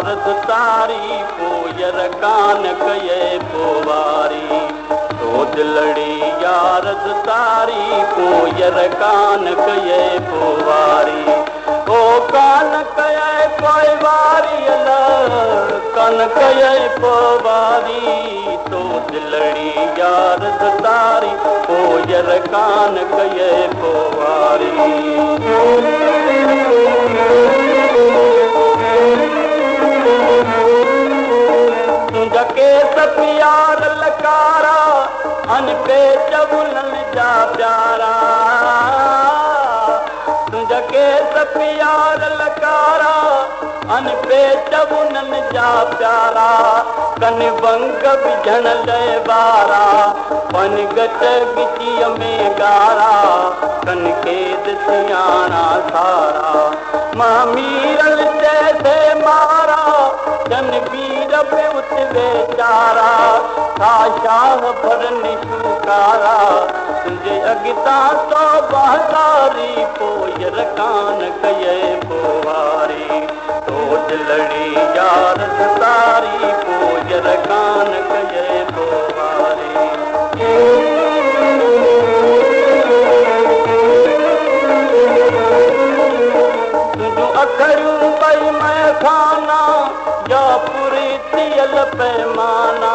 यार तारी पोयर कान कये पोवारी तो दिलड़ी यार तारी पोयर कान कये पोवारी ओ कान कये पोवारी कान कये पोवारी तो दिलड़ी यार तारी पोयर कान कये पोवारी केस प्यार लकारा अन पे चबुलन जा प्यारा तुझा केस प्यार लकारा अन पे चबुलन जा प्यारा कन बंग बिझण ले बारा पन गट गिची में गारा कन केद सियाणा सारा मां मीरल जैसे मारा जन वीर पे उत बेचारा था शाह भर निशुकारा तुझे अगिता तो बहतारी पोयर कान कये पोवारी तो दिलड़ी यार तारी पोयर कान कये पोवारी तुझो अखड़ियूं पई मैं खाना या पूरी तियल पैमाना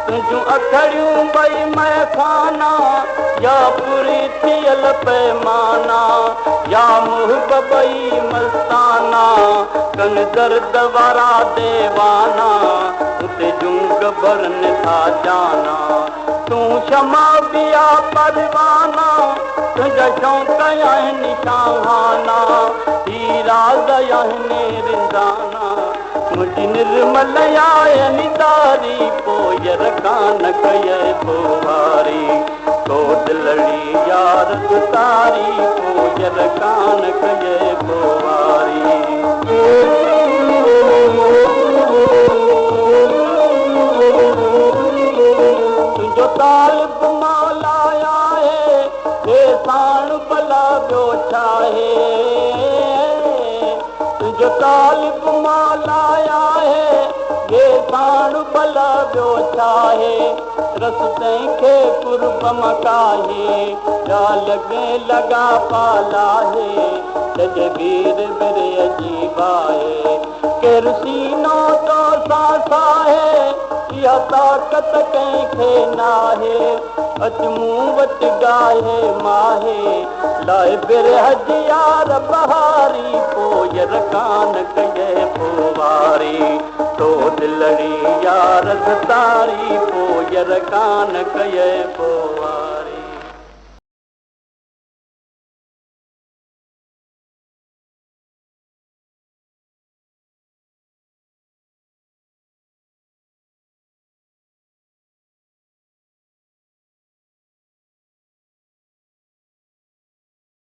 तुझू अखड़ियूं बई मैं खाना या पूरी तियल पैमाना या मुहब बई मस्ताना कन दर्द वारा देवाना उते जुंग बरन था जाना तू क्षमा बिया परवाना तुझा शौक़ आहिनि शाहाना हीरा गयाहिनि रिंदाना मुझी निर्मल आयनि तारी पोयर कान कये पोवारी तो दिलड़ी यार तारी पोयर कान कये पोवारी तुझो तालिब मौलाया है हे साण भला ॿियो छा है तुझो तालिब मौलाया है हे साण भला ॿियो छा है रस तंहिंखे कुर्ब मकाहे जा लॻे लॻा पाला है सॼे वीर बिरे अजीब आहे केरु सीनो तो सासा है इहा ताक़त कंहिंखे नाहे अच मूं वटि गाहे माहे लाइ बिरहज यार बहारी पोयर कान कये पोवारी तो दिलड़ी यार तारी पोयर कान कये पोवारी।